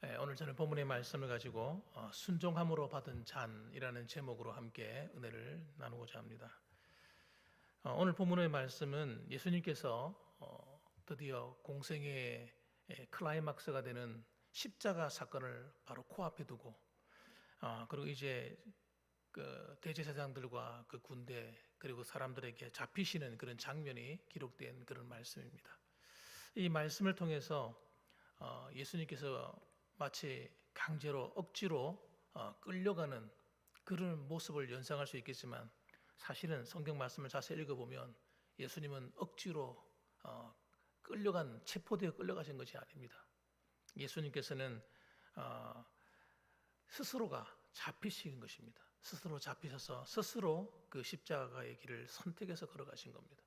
오늘 저는 본문의 말씀을 가지고 순종함으로 받은 잔이라는 제목으로 함께 은혜를 나누고자 합니다. 오늘 본문의 말씀은 예수님께서 드디어 공생의 클라이막스가 되는 십자가 사건을 바로 코앞에 두고 그리고 이제 그 대제사장들과 그 군대 그리고 사람들에게 잡히시는 그런 장면이 기록된 그런 말씀입니다. 이 말씀을 통해서 예수님께서 마치 강제로 억지로 끌려가는 그런 모습을 연상할 수 있겠지만 사실은 성경 말씀을 자세히 읽어보면 예수님은 억지로 체포되어 끌려가신 것이 아닙니다. 예수님께서는 스스로가 잡히신 것입니다. 스스로 잡히셔서 스스로 그 십자가의 길을 선택해서 걸어가신 겁니다.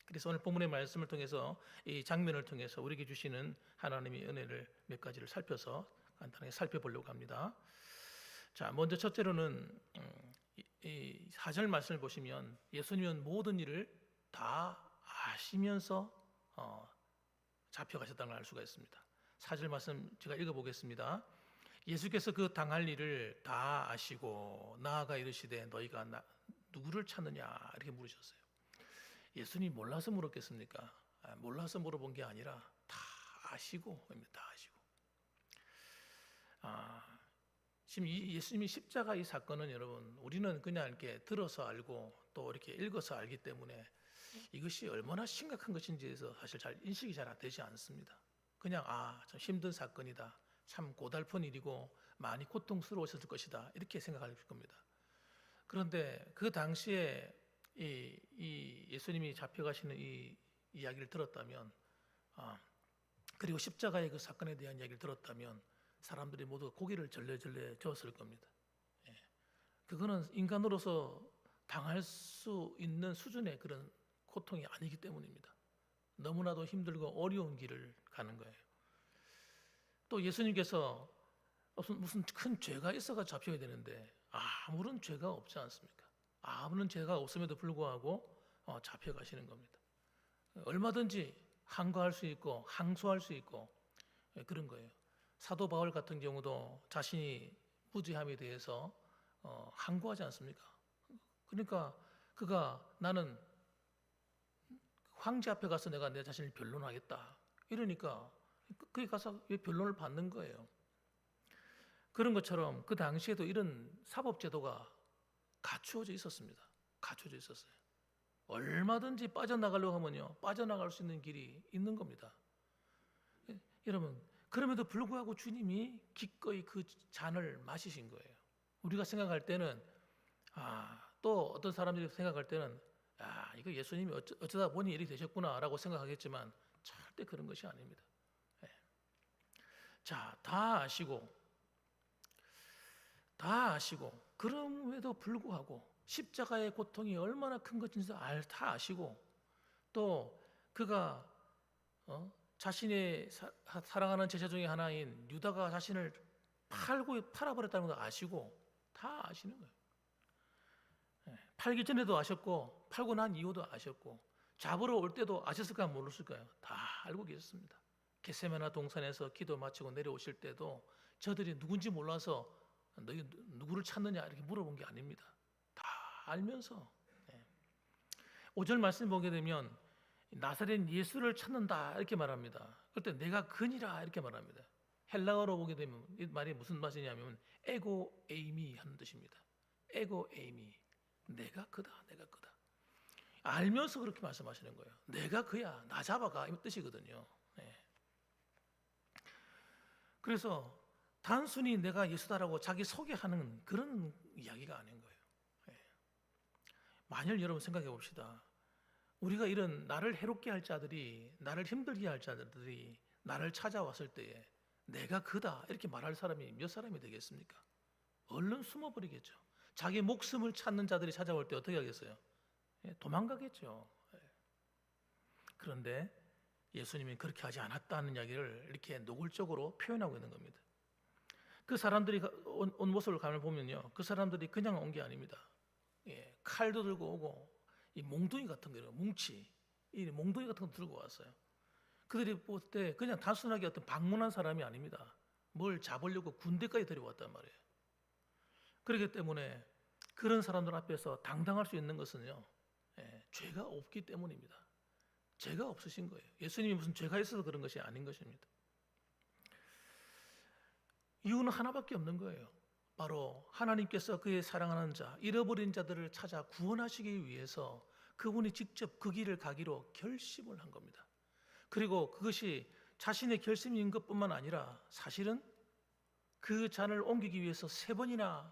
그래서 오늘 본문의 말씀을 통해서 이 장면을 통해서 우리에게 주시는 하나님의 은혜를 몇 가지를 살펴서 간단하게 살펴보려고 합니다. 자, 먼저 첫째로는 이 4절 말씀을 보시면 예수님은 모든 일을 다 아시면서 잡혀가셨다는 걸 알 수가 있습니다. 4절 말씀 제가 읽어보겠습니다. 예수께서 그 당할 일을 다 아시고 나아가 이르시되 너희가 누구를 찾느냐 이렇게 물으셨어요. 예수님이 몰라서 물었겠습니까? 몰라서 물어본 게 아니라 다 아시고, 다 아시고. 지금 예수님이 십자가 이 사건은 여러분, 우리는 그냥 이렇게 들어서 알고 또 이렇게 읽어서 알기 때문에 이것이 얼마나 심각한 것인지에 대해서 사실 잘 인식이 잘 되지 않습니다. 그냥 참 힘든 사건이다. 참 고달픈 일이고 많이 고통스러우셨을 것이다. 이렇게 생각할 겁니다. 그런데 그 당시에 이 예수님이 잡혀가시는 이 이야기를 들었다면, 그리고 십자가의 그 사건에 대한 이야기를 들었다면 사람들이 모두 고개를 절레절레 저었을 겁니다. 그거는 인간으로서 당할 수 있는 수준의 그런 고통이 아니기 때문입니다. 너무나도 힘들고 어려운 길을 가는 거예요. 또 예수님께서 무슨 큰 죄가 있어가 잡혀야 되는데 아무런 죄가 없지 않습니까? 아무런 죄가 없음에도 불구하고 잡혀가시는 겁니다. 얼마든지 항거할 수 있고 항소할 수 있고 그런 거예요. 사도 바울 같은 경우도 자신이 무죄함에 대해서 항거하지 않습니까? 그러니까 그가 나는 황제 앞에 가서 내가 내 자신을 변론하겠다 이러니까 거기 가서 변론을 받는 거예요. 그런 것처럼 그 당시에도 이런 사법제도가 갖추어져 있었습니다. 갖춰져 있었어요. 얼마든지 빠져나가려고 하면요, 빠져나갈 수 있는 길이 있는 겁니다. 여러분, 그럼에도 불구하고 주님이 기꺼이 그 잔을 마시신 거예요. 우리가 생각할 때는 또 어떤 사람들이 생각할 때는 이거 예수님이 어쩌다 보니 일이 되셨구나라고 생각하겠지만 절대 그런 것이 아닙니다. 자, 다 아시고 그럼에도 불구하고 십자가의 고통이 얼마나 큰 것인지 다 아시고 또 그가 자신의 사랑하는 제자 중에 하나인 유다가 자신을 팔아버렸다는 것도 아시고 다 아시는 거예요. 팔기 전에도 아셨고 팔고 난 이후도 아셨고 잡으러 올 때도 아셨을까 모르셨을까요? 다 알고 계셨습니다. 겟세마네 동산에서 기도 마치고 내려오실 때도 저들이 누군지 몰라서 너희 누구를 찾느냐 이렇게 물어본 게 아닙니다. 다 알면서 5절 말씀 보게 되면 나사렛 예수를 찾는다 이렇게 말합니다. 그때 내가 그니라 이렇게 말합니다. 헬라어로 보게 되면 이 말이 무슨 말이냐면 에고 에이미 하는 뜻입니다. 에고 에이미, 내가 그다. 알면서 그렇게 말씀하시는 거예요. 내가 그야, 나 잡아가 이 뜻이거든요. 그래서 단순히 내가 예수다라고 자기 소개하는 그런 이야기가 아닌 거예요. 만일 여러분 생각해 봅시다. 우리가 이런 나를 해롭게 할 자들이, 나를 힘들게 할 자들이 나를 찾아왔을 때에 내가 그다 이렇게 말할 사람이 몇 사람이 되겠습니까? 얼른 숨어버리겠죠. 자기 목숨을 찾는 자들이 찾아올 때 어떻게 하겠어요? 도망가겠죠. 그런데 예수님이 그렇게 하지 않았다는 이야기를 이렇게 노골적으로 표현하고 있는 겁니다. 그 사람들이 온 모습을 가만 보면요, 그 사람들이 그냥 온 게 아닙니다. 칼도 들고 오고 이 몽둥이 같은 거예요. 뭉치, 이 몽둥이 같은 거 들고 왔어요. 그들이 볼 때 그냥 단순하게 어떤 방문한 사람이 아닙니다. 뭘 잡으려고 군대까지 데려왔단 말이에요. 그렇기 때문에 그런 사람들 앞에서 당당할 수 있는 것은요, 죄가 없기 때문입니다. 죄가 없으신 거예요. 예수님이 무슨 죄가 있어서 그런 것이 아닌 것입니다. 이유는 하나밖에 없는 거예요. 바로 하나님께서 그의 사랑하는 자, 잃어버린 자들을 찾아 구원하시기 위해서 그분이 직접 그 길을 가기로 결심을 한 겁니다. 그리고 그것이 자신의 결심인 것뿐만 아니라 사실은 그 잔을 옮기기 위해서 3번이나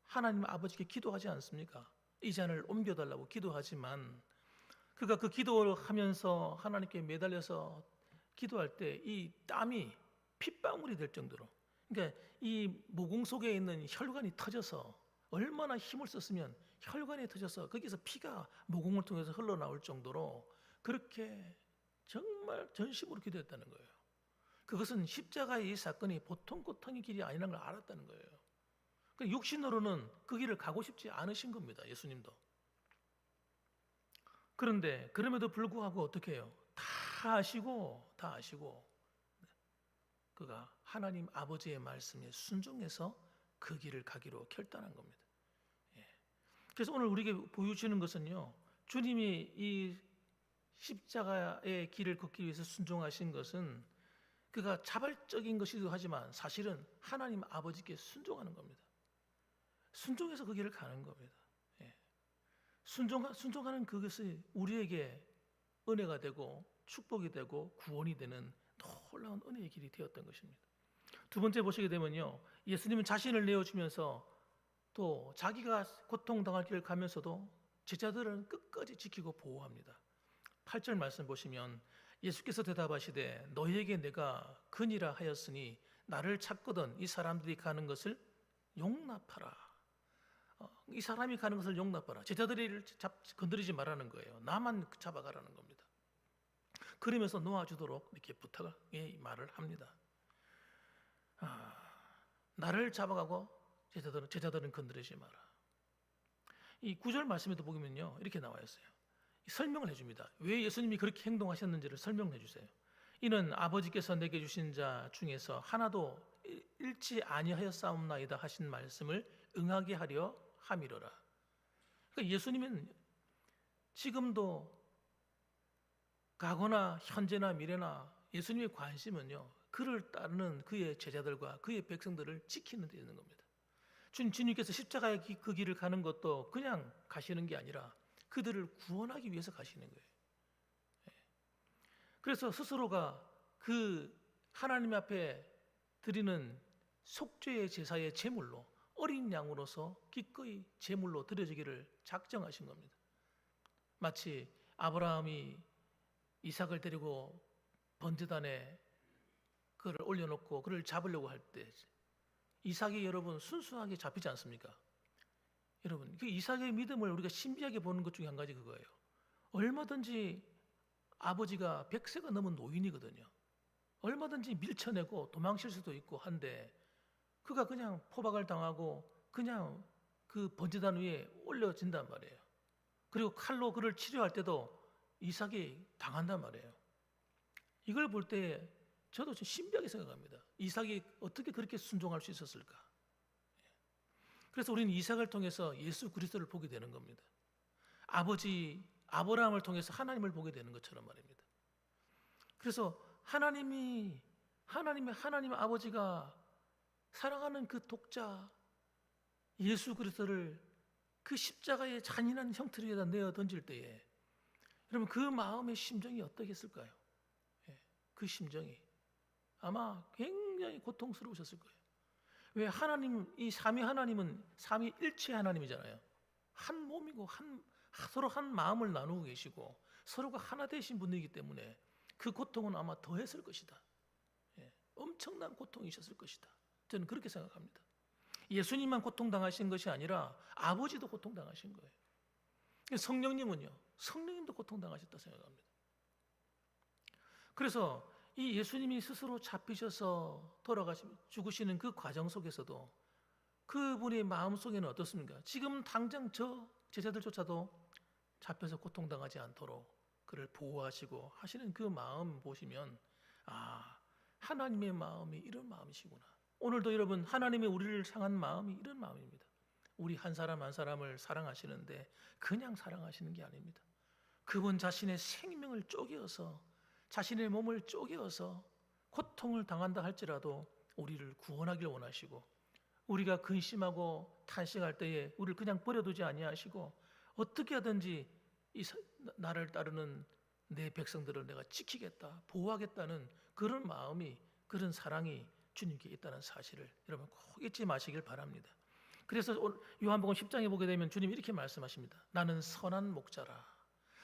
하나님 아버지께 기도하지 않습니까? 이 잔을 옮겨달라고 기도하지만 그가 그 기도를 하면서 하나님께 매달려서 기도할 때 이 땀이 핏방울이 될 정도로, 그러니까 이 모공 속에 있는 혈관이 터져서 얼마나 힘을 썼으면 혈관이 터져서 거기서 피가 모공을 통해서 흘러나올 정도로 그렇게 정말 전심으로 기도했다는 거예요. 그것은 십자가의 이 사건이 보통 고통의 길이 아니라는 걸 알았다는 거예요. 그러니까 육신으로는 그 길을 가고 싶지 않으신 겁니다. 예수님도. 그런데 그럼에도 불구하고 어떻게 해요? 다 아시고 그가 하나님 아버지의 말씀에 순종해서 그 길을 가기로 결단한 겁니다. 그래서 오늘 우리에게 보여주시는 것은요, 주님이 이 십자가의 길을 걷기 위해서 순종하신 것은 그가 자발적인 것이기도 하지만 사실은 하나님 아버지께 순종하는 겁니다. 순종해서 그 길을 가는 겁니다. 순종하는 그것이 우리에게 은혜가 되고 축복이 되고 구원이 되는 놀라운 은혜의 길이 되었던 것입니다. 두 번째 보시게 되면요, 예수님은 자신을 내어주면서 또 자기가 고통당할 길을 가면서도 제자들은 끝까지 지키고 보호합니다. 8절 말씀 보시면 예수께서 대답하시되 너희에게 내가 근이라 하였으니 나를 찾거든 이 사람들이 가는 것을 용납하라. 이 사람이 가는 것을 용납하라. 제자들을 건드리지 말라는 거예요. 나만 잡아가라는 겁니다. 그러면서 놓아주도록 이렇게 부탁의 말을 합니다. 나를 잡아가고 제자들은 건드리지 마라. 이 9절 말씀에도 보면요, 이렇게 나와 있어요. 설명을 해줍니다. 왜 예수님이 그렇게 행동하셨는지를 설명해 주세요. 이는 아버지께서 내게 주신 자 중에서 하나도 잃지 아니하였사옵나이다 하신 말씀을 응하게 하려 함이로라. 그러니까 예수님은 지금도 과거나 현재나 미래나 예수님의 관심은요, 그를 따르는 그의 제자들과 그의 백성들을 지키는 데 있는 겁니다. 주님께서 십자가의 그 길을 가는 것도 그냥 가시는 게 아니라 그들을 구원하기 위해서 가시는 거예요. 그래서 스스로가 그 하나님 앞에 드리는 속죄의 제사의 제물로 어린 양으로서 기꺼이 제물로 드려지기를 작정하신 겁니다. 마치 아브라함이 이삭을 데리고 번제단에 그를 올려놓고 그를 잡으려고 할 때 이삭이 여러분 순수하게 잡히지 않습니까? 여러분, 그 이삭의 믿음을 우리가 신비하게 보는 것 중에 한 가지 그거예요. 얼마든지 아버지가 100세가 넘은 노인이거든요. 얼마든지 밀쳐내고 도망칠 수도 있고 한데 그가 그냥 포박을 당하고 그냥 그 번제단 위에 올려진단 말이에요. 그리고 칼로 그를 치료할 때도 이삭이 당한단 말이에요. 이걸 볼 때 저도 좀 신비하게 생각합니다. 이삭이 어떻게 그렇게 순종할 수 있었을까? 그래서 우리는 이삭을 통해서 예수 그리스도를 보게 되는 겁니다. 아버지 아브라함을 통해서 하나님을 보게 되는 것처럼 말입니다. 그래서 하나님 아버지가 사랑하는 그 독자 예수 그리스도를 그 십자가의 잔인한 형틀에다 내어 던질 때에 여러분 그 마음의 심정이 어떻겠을까요? 그 심정이 아마 굉장히 고통스러우셨을 거예요. 왜 이 삼위 하나님은 삼위일체 하나님이잖아요. 한 몸이고 서로 한 마음을 나누고 계시고 서로가 하나 되신 분이기 때문에 그 고통은 아마 더했을 것이다. 엄청난 고통이셨을 것이다. 저는 그렇게 생각합니다. 예수님만 고통당하신 것이 아니라 아버지도 고통당하신 거예요. 성령님도 고통당하셨다 생각합니다. 그래서 이 예수님이 스스로 잡히셔서 죽으시는 그 과정 속에서도 그분의 마음속에는 어떻습니까? 지금 당장 저 제자들조차도 잡혀서 고통당하지 않도록 그를 보호하시고 하시는 그 마음 보시면 하나님의 마음이 이런 마음이시구나. 오늘도 여러분 하나님의 우리를 향한 마음이 이런 마음입니다. 우리 한 사람 한 사람을 사랑하시는데 그냥 사랑하시는 게 아닙니다. 그분 자신의 생명을 쪼개어서 자신의 몸을 쪼개어서 고통을 당한다 할지라도 우리를 구원하길 원하시고 우리가 근심하고 탄식할 때에 우리를 그냥 버려두지 아니하시고 어떻게 하든지 나를 따르는 내 백성들을 내가 지키겠다, 보호하겠다는 그런 마음이, 그런 사랑이 주님께 있다는 사실을 여러분 꼭 잊지 마시길 바랍니다. 그래서 요한복음 10장에 보게 되면 주님이 이렇게 말씀하십니다. 나는 선한 목자라.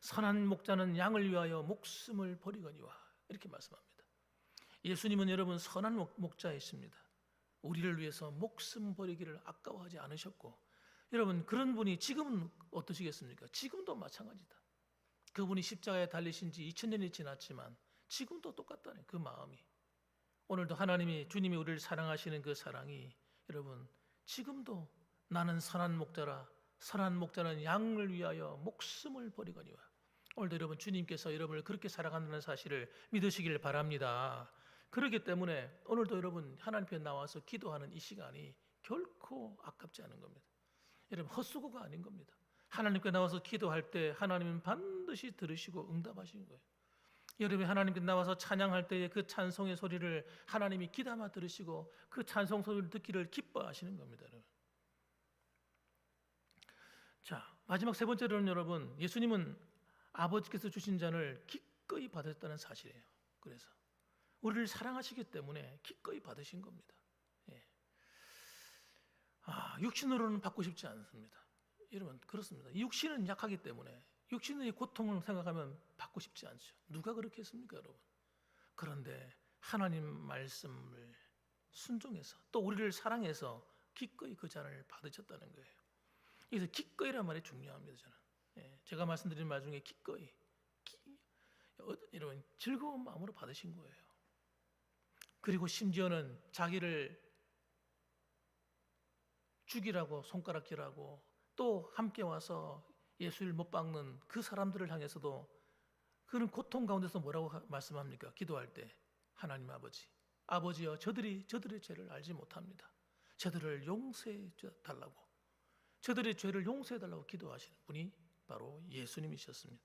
선한 목자는 양을 위하여 목숨을 버리거니와. 이렇게 말씀합니다. 예수님은 여러분 선한 목자이십니다. 우리를 위해서 목숨 버리기를 아까워하지 않으셨고, 여러분 그런 분이 지금은 어떠시겠습니까? 지금도 마찬가지다. 그분이 십자가에 달리신 지 2000년이 지났지만 지금도 똑같다네, 그 마음이. 오늘도 하나님이, 주님이 우리를 사랑하시는 그 사랑이 여러분 지금도 나는 선한 목자라. 선한 목자는 양을 위하여 목숨을 버리거니와. 오늘도 여러분 주님께서 여러분을 그렇게 사랑한다는 사실을 믿으시길 바랍니다. 그렇기 때문에 오늘도 여러분 하나님 앞에 나와서 기도하는 이 시간이 결코 아깝지 않은 겁니다. 여러분 헛수고가 아닌 겁니다. 하나님께 나와서 기도할 때 하나님은 반드시 들으시고 응답하시는 거예요. 여러분이 하나님께 나와서 찬양할 때의 그 찬송의 소리를 하나님이 귀담아 들으시고 그 찬송 소리를 듣기를 기뻐하시는 겁니다. 여러분. 자, 마지막 세 번째로는 여러분, 예수님은 아버지께서 주신 잔을 기꺼이 받으셨다는 사실이에요. 그래서 우리를 사랑하시기 때문에 기꺼이 받으신 겁니다. 예. 육신으로는 받고 싶지 않습니다. 여러분 그렇습니다. 육신은 약하기 때문에 육신의 고통을 생각하면 받고 싶지 않죠. 누가 그렇게 했습니까, 여러분? 그런데 하나님 말씀을 순종해서 또 우리를 사랑해서 기꺼이 그 잔을 받으셨다는 거예요. 그래서 기꺼이란 말이 중요합니다. 저는 제가 말씀드린 말 중에 기꺼이, 여러분 즐거운 마음으로 받으신 거예요. 그리고 심지어는 자기를 죽이라고 손가락질하고 또 함께 와서 예수를 못 박는 그 사람들을 향해서도 그런 고통 가운데서 뭐라고 말씀합니까? 기도할 때 하나님 아버지여 저들의 죄를 알지 못합니다. 저들을 용서해 달라고, 저들의 죄를 용서해 달라고 기도하시는 분이 바로 예수님이셨습니다.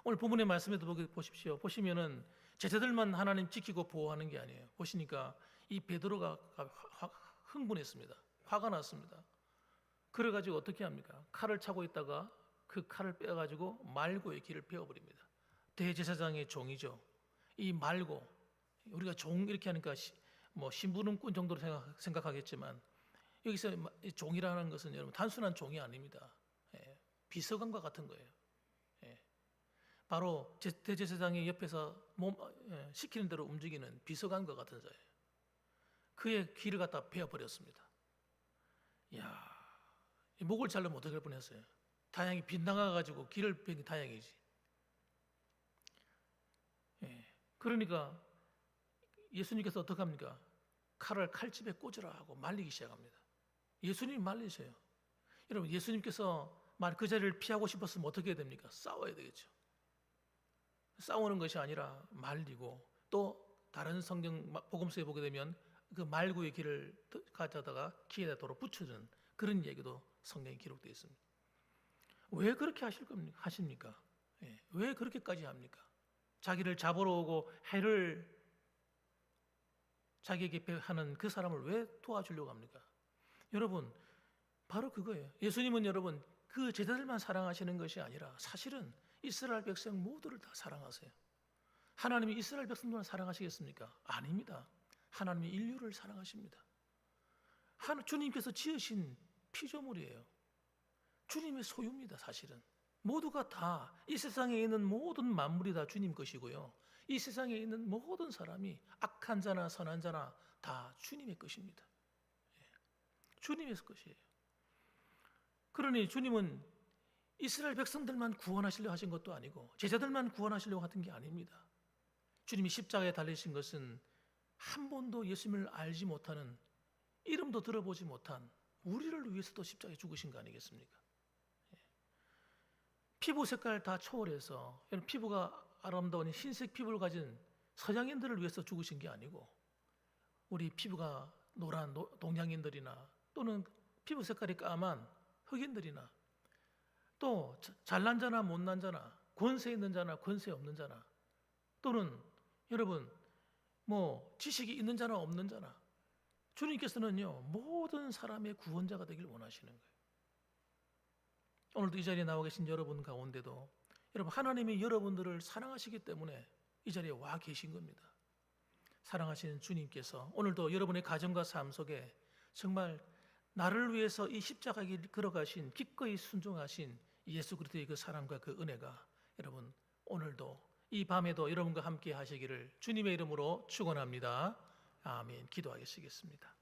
오늘 본문의 말씀에도 보십시오. 보시면은 제자들만 하나님 지키고 보호하는 게 아니에요. 보시니까 이 베드로가 흥분했습니다. 화가 났습니다. 그래가지고 어떻게 합니까? 칼을 차고 있다가 그 칼을 빼가지고 말고의 길을 베어버립니다. 대제사장의 종이죠. 이 말고, 우리가 종 이렇게 하니까 뭐 심부름꾼 정도로 생각하겠지만 여기서 종이라는 것은 여러분 단순한 종이 아닙니다. 비서관과 같은 거예요. 바로 대제사장의 옆에서 시키는 대로 움직이는 비서관과 같은 자예요. 그의 귀를 갖다 베어버렸습니다. 이야, 목을 자르면 어떻게 할 뻔했어요? 다행히 빗나가가지고 귀를 베기 다행이지. 그러니까 예수님께서 어떻게 합니까? 칼을 칼집에 꽂으라 하고 말리기 시작합니다. 예수님이 말리셔요. 여러분 예수님께서 그 자리를 피하고 싶었으면 어떻게 해야 됩니까? 싸워야 되겠죠. 싸우는 것이 아니라 말리고, 또 다른 성경 복음서에 보게 되면 그 말구의 길을 가져다가 키에다 도로 붙여주는 그런 얘기도 성경에 기록되어 있습니다. 왜 그렇게 하십니까? 왜 그렇게까지 합니까? 자기를 잡으러 오고 해를 자기에게 하는 그 사람을 왜 도와주려고 합니까? 여러분 바로 그거예요. 예수님은 여러분 그 제자들만 사랑하시는 것이 아니라 사실은 이스라엘 백성 모두를 다 사랑하세요. 하나님이 이스라엘 백성들만 사랑하시겠습니까? 아닙니다. 하나님이 인류를 사랑하십니다. 주님께서 지으신 피조물이에요. 주님의 소유입니다. 사실은 모두가 다, 이 세상에 있는 모든 만물이 다 주님 것이고요, 이 세상에 있는 모든 사람이 악한 자나 선한 자나 다 주님의 것입니다. 주님의 것이에요. 그러니 주님은 이스라엘 백성들만 구원하시려고 하신 것도 아니고 제자들만 구원하시려고 하던 게 아닙니다. 주님이 십자가에 달리신 것은 한 번도 예수님을 알지 못하는, 이름도 들어보지 못한 우리를 위해서도 십자가에 죽으신 거 아니겠습니까? 피부 색깔 다 초월해서, 피부가 아름다운 흰색 피부를 가진 서양인들을 위해서 죽으신 게 아니고 우리 피부가 노란 동양인들이나 또는 피부 색깔이 까만 흑인들이나 또 잘난 자나 못난 자나 권세 있는 자나 권세 없는 자나 또는 여러분 뭐 지식이 있는 자나 없는 자나 주님께서는요 모든 사람의 구원자가 되길 원하시는 거예요. 오늘도 이 자리에 나와 계신 여러분 가운데도 여러분 하나님이 여러분들을 사랑하시기 때문에 이 자리에 와 계신 겁니다. 사랑하시는 주님께서 오늘도 여러분의 가정과 삶 속에 정말 나를 위해서 이 십자가의 길 걸어가신 기꺼이 순종하신 예수 그리스도의 그 사랑과 그 은혜가 여러분 오늘도 이 밤에도 여러분과 함께 하시기를 주님의 이름으로 축원합니다. 아멘. 기도하겠습니다.